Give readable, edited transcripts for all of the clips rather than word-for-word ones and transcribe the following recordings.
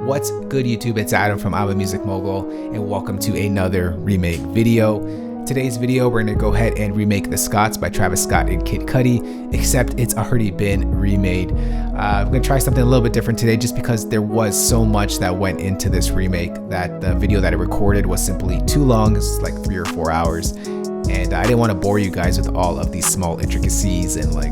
What's good, YouTube? It's Adam from I'm a Music Mogul, and welcome to another remake video. Today's video, we're gonna go ahead and remake the SCOTTS by Travis Scott and Kid Cudi, except it's already been remade. I'm gonna try something a little bit different today just because there was so much that went into this remake that the video that I recorded was simply too long. It's like 3 or 4 hours, and I didn't want to bore you guys with all of these small intricacies and like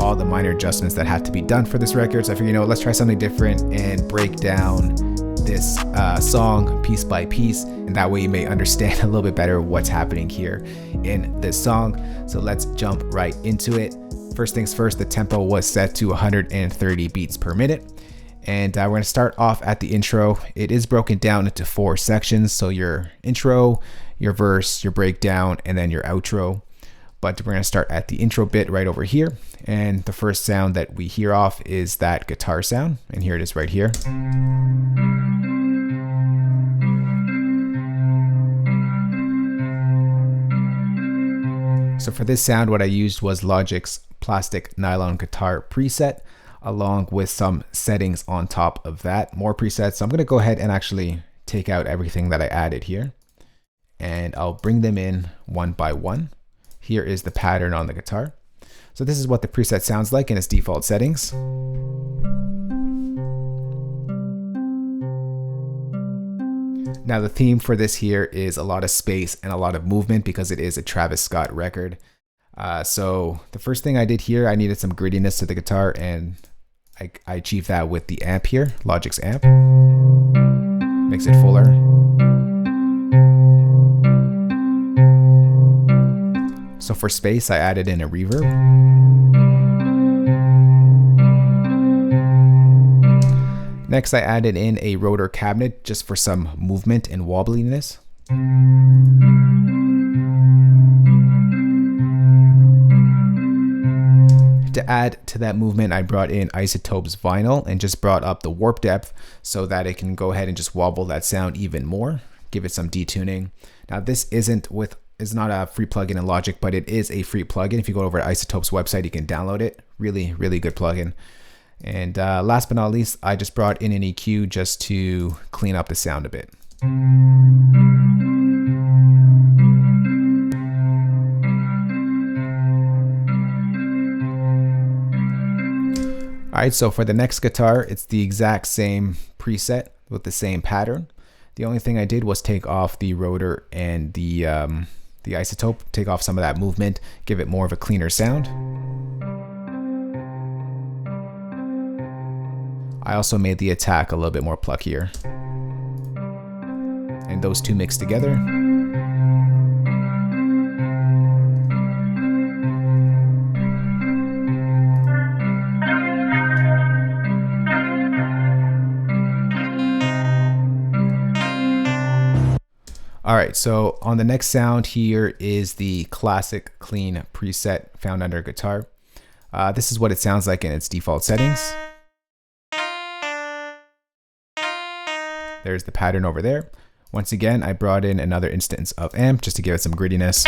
all the minor adjustments that had to be done for this record. So I figured, you know, let's try something different and break down this song piece by piece, and that way you may understand a little bit better what's happening here in this song. So let's jump right into it. First things first, the tempo was set to 130 beats per minute, and we're going to start off at the intro. It is broken down into 4 sections, so your intro, your verse, your breakdown, and then your outro. But we're going to start at the intro bit right over here, and the first sound that we hear off is that guitar sound, and here it is right here. So for this sound, what I used was Logic's plastic nylon guitar preset, along with some settings on top of that, more presets. So I'm going to go ahead and actually take out everything that I added here, and I'll bring them in one by one. Here is the pattern on the guitar. So this is what the preset sounds like in its default settings. Now the theme for this here is a lot of space and a lot of movement because it is a Travis Scott record. So the first thing I did here, I needed some grittiness to the guitar, and I achieved that with the amp here, Logic's amp. Makes it fuller. So for space, I added in a reverb. Next, I added in a rotor cabinet just for some movement and wobbliness. To add to that movement, I brought in Isotope's vinyl and just brought up the warp depth so that it can go ahead and just wobble that sound even more, give it some detuning. Now this is not a free plugin in Logic, but it is a free plugin. If you go over to Isotope's website, you can download it. Really, really good plugin. And last but not least, I just brought in an EQ just to clean up the sound a bit. All right, so for the next guitar, it's the exact same preset with the same pattern. The only thing I did was take off the rotor and the isotope, take off some of that movement, give it more of a cleaner sound. I also made the attack a little bit more pluckier. And those two mixed together. All right, so on the next sound here is the classic clean preset found under guitar. This is what it sounds like in its default settings. There's the pattern over there. Once again, I brought in another instance of amp just to give it some grittiness.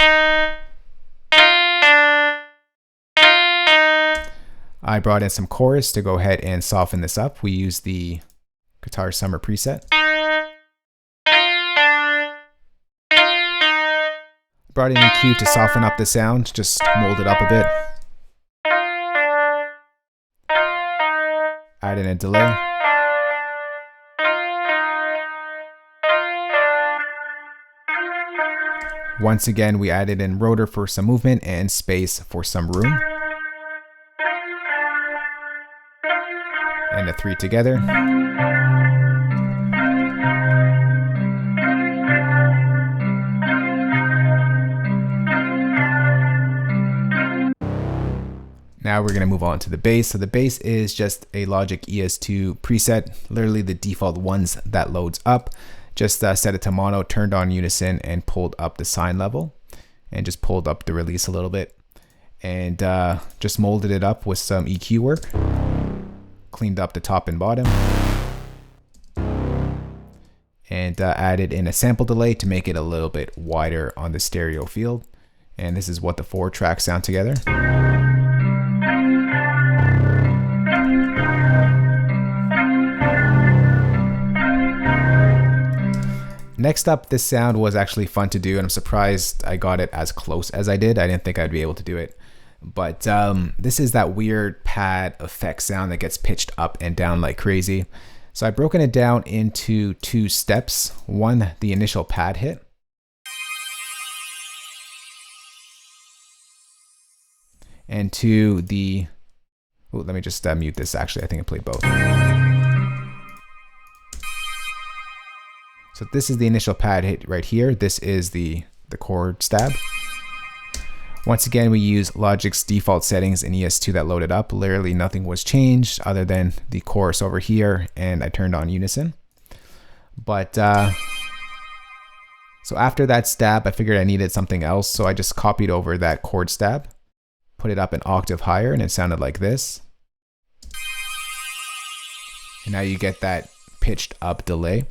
I brought in some chorus to go ahead and soften this up. We use the Guitar Summer preset. Brought in EQ to soften up the sound, just mold it up a bit. Add in a delay. Once again, we added in rotor for some movement and space for some room. And the 3 together. Now we're going to move on to the bass. So the bass is just a Logic ES2 preset, literally the default ones that loads up. Just set it to mono, turned on unison, and pulled up the sine level, and just pulled up the release a little bit, and just molded it up with some EQ work. Cleaned up the top and bottom, and added in a sample delay to make it a little bit wider on the stereo field. And this is what the 4 tracks sound together. Next up, this sound was actually fun to do, and I'm surprised I got it as close as I did. I didn't think I'd be able to do it. But this is that weird pad effect sound that gets pitched up and down like crazy. So I've broken it down into 2 steps. One, the initial pad hit. And 2, the... Oh, let me just mute this actually. I think I played both. So this is the initial pad hit right here. This is the chord stab. Once again, we use Logic's default settings in ES2 that loaded up. Literally nothing was changed other than the chorus over here, and I turned on unison. But so after that stab, I figured I needed something else, so I just copied over that chord stab, put it up an octave higher, and it sounded like this. And now you get that pitched up delay.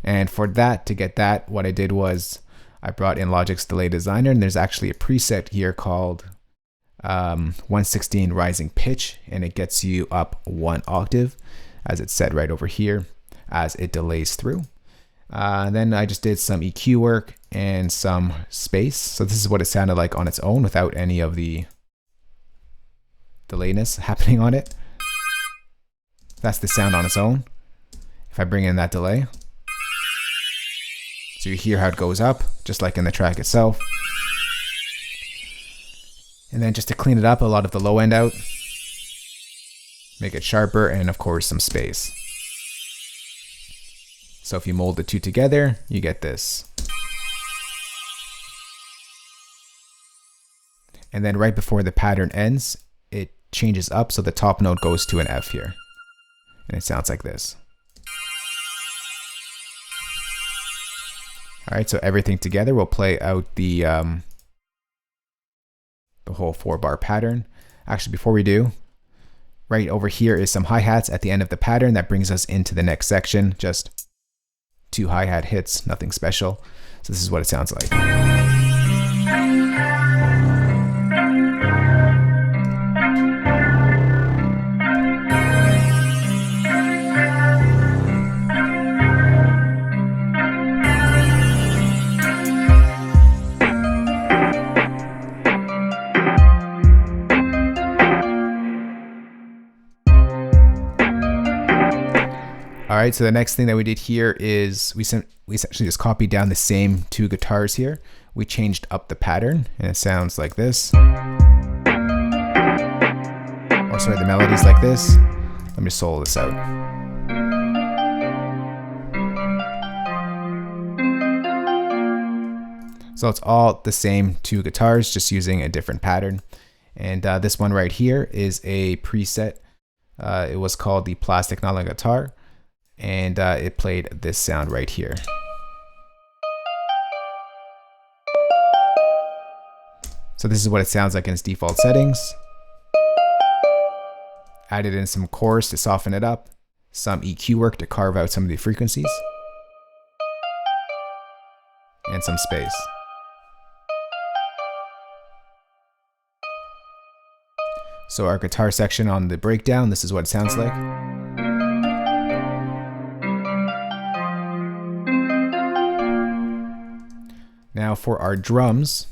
And for that, to get that, what I did was I brought in Logic's Delay Designer, and there's actually a preset here called 116 Rising Pitch, and it gets you up 1 octave, as it's set right over here, as it delays through. Then I just did some EQ work and some space. So this is what it sounded like on its own without any of the delayness happening on it. That's the sound on its own. If I bring in that delay, so you hear how it goes up, just like in the track itself. And then just to clean it up, a lot of the low end out, make it sharper, and of course some space. So if you mold the 2 together, you get this. And then right before the pattern ends, it changes up, so the top note goes to an F here. And it sounds like this. All right, so everything together will play out the whole 4-bar pattern. Actually, before we do, right over here is some hi-hats at the end of the pattern. That brings us into the next section. Just 2 hi-hat hits, nothing special. So this is what it sounds like. All right, so the next thing that we did here is we essentially just copied down the same 2 guitars here. We changed up the pattern, and it sounds like this. Or sorry, the melody's like this. Let me solo this out. So it's all the same 2 guitars, just using a different pattern. And this one right here is a preset. It was called the Plastic Nylon Guitar. And it played this sound right here. So this is what it sounds like in its default settings. Added in some chorus to soften it up, some EQ work to carve out some of the frequencies, and some space. So our guitar section on the breakdown, this is what it sounds like. Now for our drums,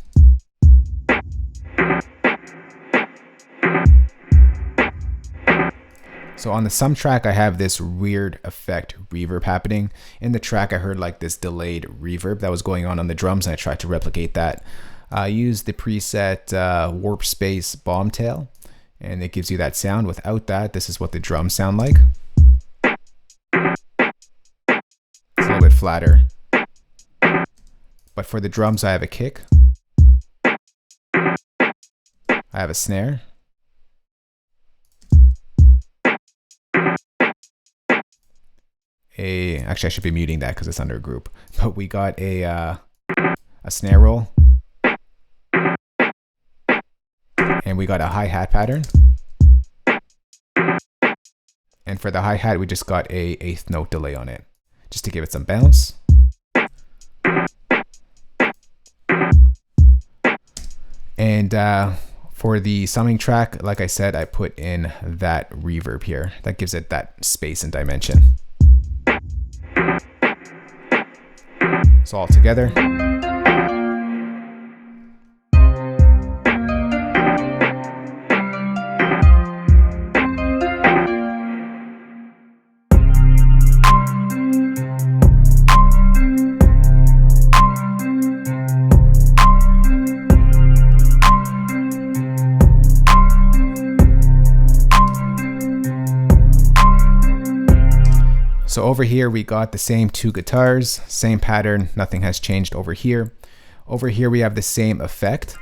so on the sum track, I have this weird effect reverb happening. In the track, I heard like this delayed reverb that was going on the drums, and I tried to replicate that. I used the preset Warp Space Bombtail, and it gives you that sound. Without that, this is what the drums sound like. It's a little bit flatter. But for the drums, I have a kick. I have a snare. Actually, I should be muting that because it's under a group. But we got a snare roll. And we got a hi-hat pattern. And for the hi-hat, we just got a 8th note delay on it, just to give it some bounce. And for the summing track, like I said, I put in that reverb here. That gives it that space and dimension. So all together. So over here, we got the same two guitars, same pattern, nothing has changed over here. Over here, we have the same effect,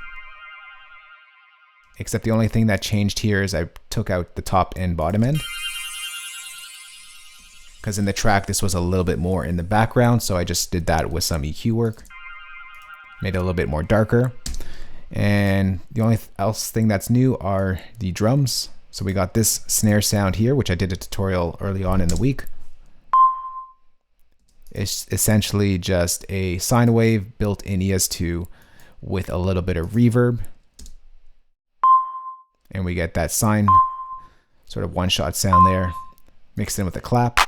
except the only thing that changed here is I took out the top and bottom end. Because in the track, this was a little bit more in the background, so I just did that with some EQ work. Made it a little bit more darker. And the only else thing that's new are the drums. So we got this snare sound here, which I did a tutorial early on in the week. It's essentially just a sine wave built in ES2 with a little bit of reverb. And we get that sine sort of one-shot sound there, mixed in with a clap.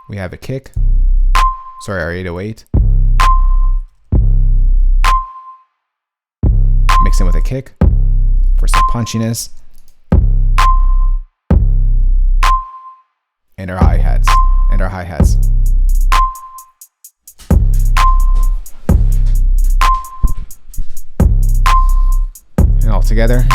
We have a kick. Sorry, our 808. Mixed in with a kick for some punchiness. And our hi-hats. And all together.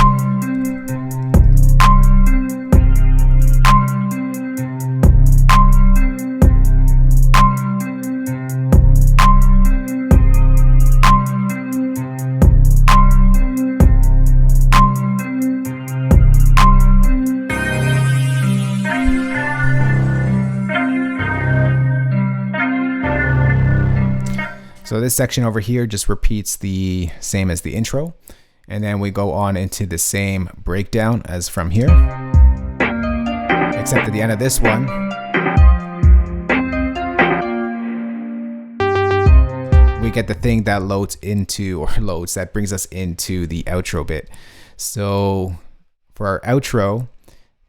So this section over here just repeats the same as the intro. And then we go on into the same breakdown as from here. Except at the end of this one, we get the thing that that brings us into the outro bit. So for our outro,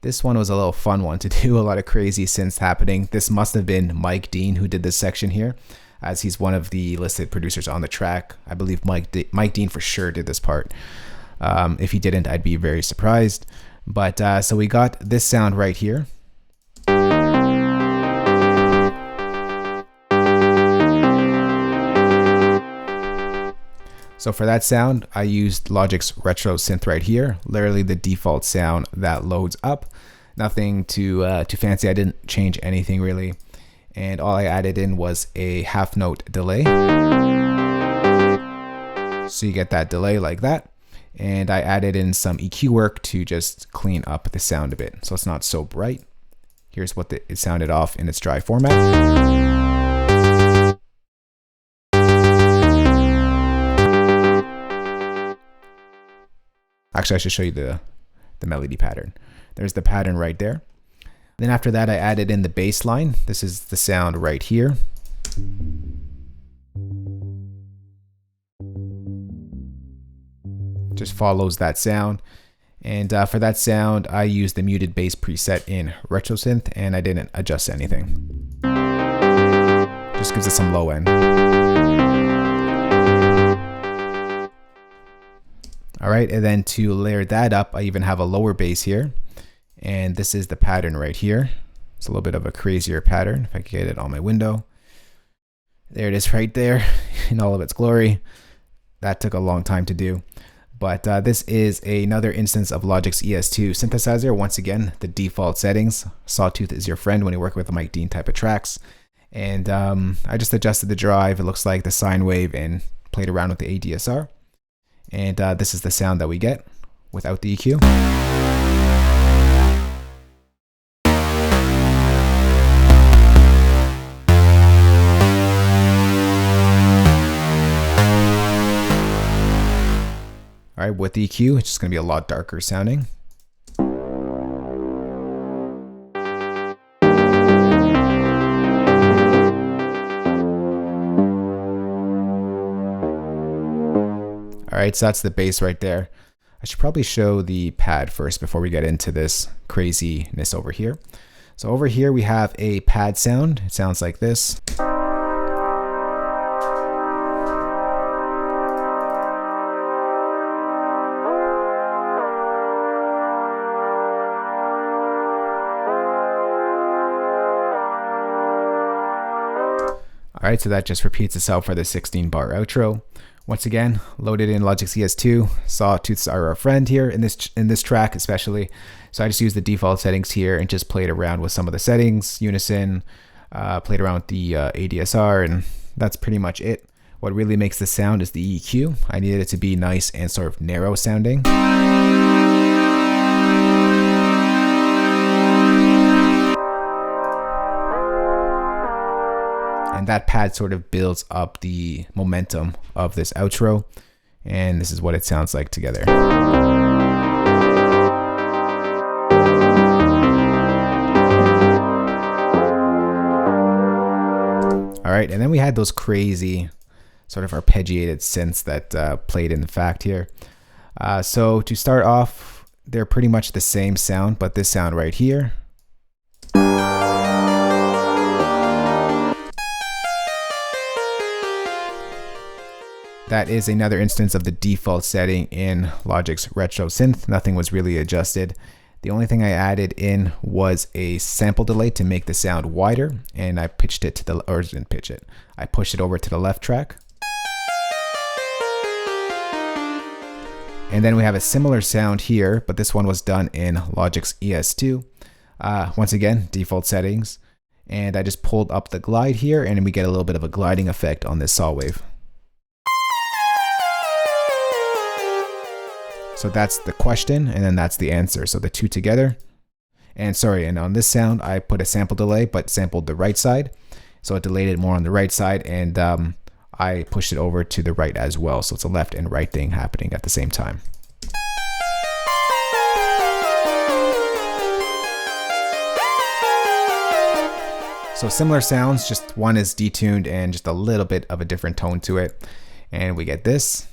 this one was a little fun one to do, a lot of crazy synths happening. This must have been Mike Dean who did this section here, as he's one of the listed producers on the track. I believe Mike Dean for sure did this part. If he didn't, I'd be very surprised. But so we got this sound right here. So for that sound, I used Logic's retro synth right here, literally the default sound that loads up. Nothing too fancy. I didn't change anything really. And all I added in was a half note delay. So you get that delay like that. And I added in some EQ work to just clean up the sound a bit, so it's not so bright. Here's what it sounded off in its dry format. Actually, I should show you the melody pattern. There's the pattern right there. Then after that, I added in the bass line. This is the sound right here. Just follows that sound. And for that sound, I used the muted bass preset in Retro Synth, and I didn't adjust anything. Just gives it some low end. All right, and then to layer that up, I even have a lower bass here. And this is the pattern right here. It's a little bit of a crazier pattern. If I can get it on my window. There it is right there in all of its glory. That took a long time to do. But this is another instance of Logic's ES2 synthesizer. Once again, the default settings. Sawtooth is your friend when you work with a Mike Dean type of tracks. And I just adjusted the drive. It looks like the sine wave and played around with the ADSR. And this is the sound that we get without the EQ. All right, with the EQ, it's just going to be a lot darker sounding. All right, so that's the bass right there. I should probably show the pad first before we get into this craziness over here. So over here we have a pad sound. It sounds like this. Alright, so that just repeats itself for the 16-bar outro. Once again, loaded in Logic's ES2. Sawtooths are our friend here in this track especially. So I just used the default settings here and just played around with some of the settings, unison, played around with the ADSR, and that's pretty much it. What really makes the sound is the EQ. I needed it to be nice and sort of narrow sounding. And that pad sort of builds up the momentum of this outro. And this is what it sounds like together. All right, and then we had those crazy sort of arpeggiated synths that played in the fact here. So to start off, they're pretty much the same sound, but this sound right here. That is another instance of the default setting in Logic's retro synth. Nothing was really adjusted. The only thing I added in was a sample delay to make the sound wider, and I pitched it to the, or didn't pitch it, I pushed it over to the left track. And then we have a similar sound here, but this one was done in Logic's ES2. Once again, default settings. And I just pulled up the glide here, and we get a little bit of a gliding effect on this saw wave. So that's the question, and then that's the answer. So the two together. And sorry, and on this sound, I put a sample delay, but sampled the right side. So it delayed it more on the right side, and I pushed it over to the right as well. So it's a left and right thing happening at the same time. So similar sounds, just one is detuned and just a little bit of a different tone to it. And we get this.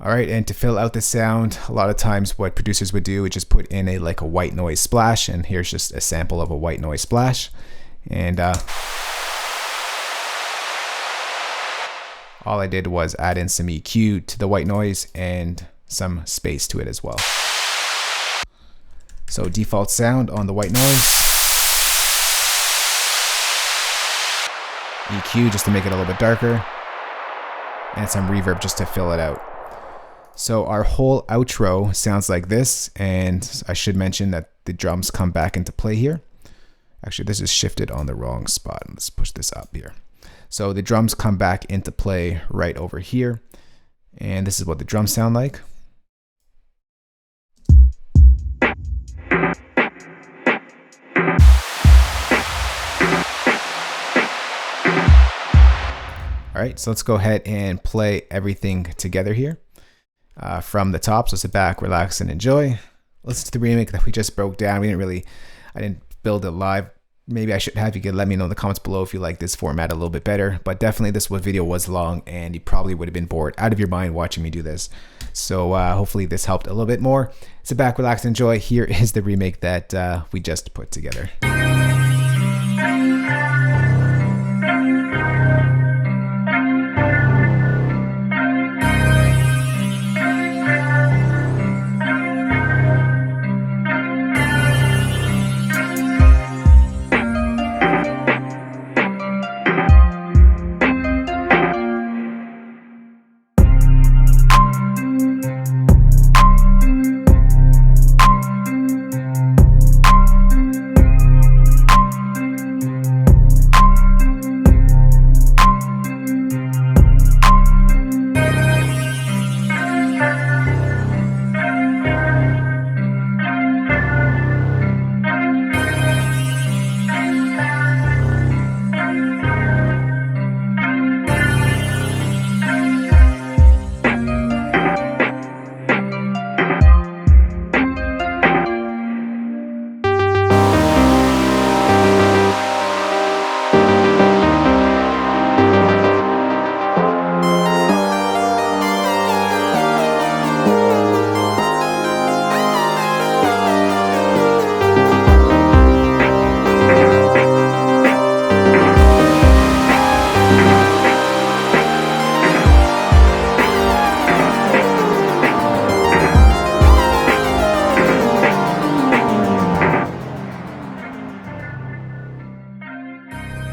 All right, and to fill out the sound, a lot of times what producers would do is just put in a white noise splash, and here's just a sample of a white noise splash. And all I did was add in some EQ to the white noise and some space to it as well. So default sound on the white noise. EQ just to make it a little bit darker. And some reverb just to fill it out. So our whole outro sounds like this, and I should mention that the drums come back into play here. Actually, this is shifted on the wrong spot. Let's push this up here. So the drums come back into play right over here, and this is what the drums sound like. All right, so let's go ahead and play everything together here. From the top, so sit back, relax, and enjoy. Listen to the remake that we just broke down. I didn't build it live. Maybe I should have. You could let me know in the comments below if you like this format a little bit better. But definitely this video was long, and you probably would have been bored out of your mind watching me do this. So hopefully this helped a little bit more. Sit back, relax, and enjoy. Here is the remake that we just put together.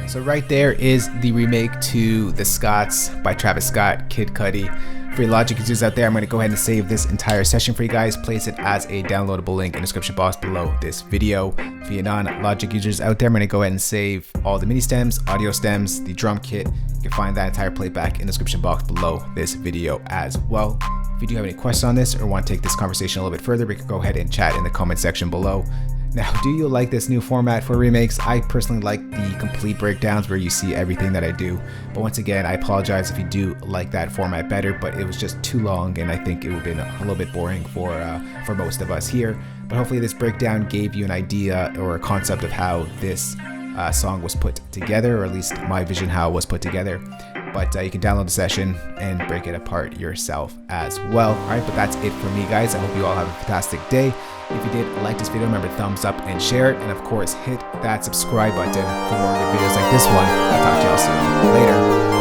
So right there is the remake to the SCOTTS by Travis Scott, Kid Cudi. For your Logic users out there, I'm going to go ahead and save this entire session for you guys, place it as a downloadable link in the description box below this video. For your non-Logic users out there, I'm going to go ahead and save all the MIDI stems, audio stems, the drum kit. You can find that entire playback in the description box below this video as well. If you do have any questions on this or want to take this conversation a little bit further, we can go ahead and chat in the comment section below. Now, do you like this new format for remakes? I personally like the complete breakdowns where you see everything that I do. But once again, I apologize if you do like that format better, but it was just too long and I think it would have been a little bit boring for most of us here. But hopefully this breakdown gave you an idea or a concept of how this song was put together, or at least my vision how it was put together. But you can download the session and break it apart yourself as well. Alright, but that's it for me, guys. I hope you all have a fantastic day. If you did like this video, remember to thumbs up and share it. And of course, hit that subscribe button for more good videos like this one. I'll talk to y'all soon. Later.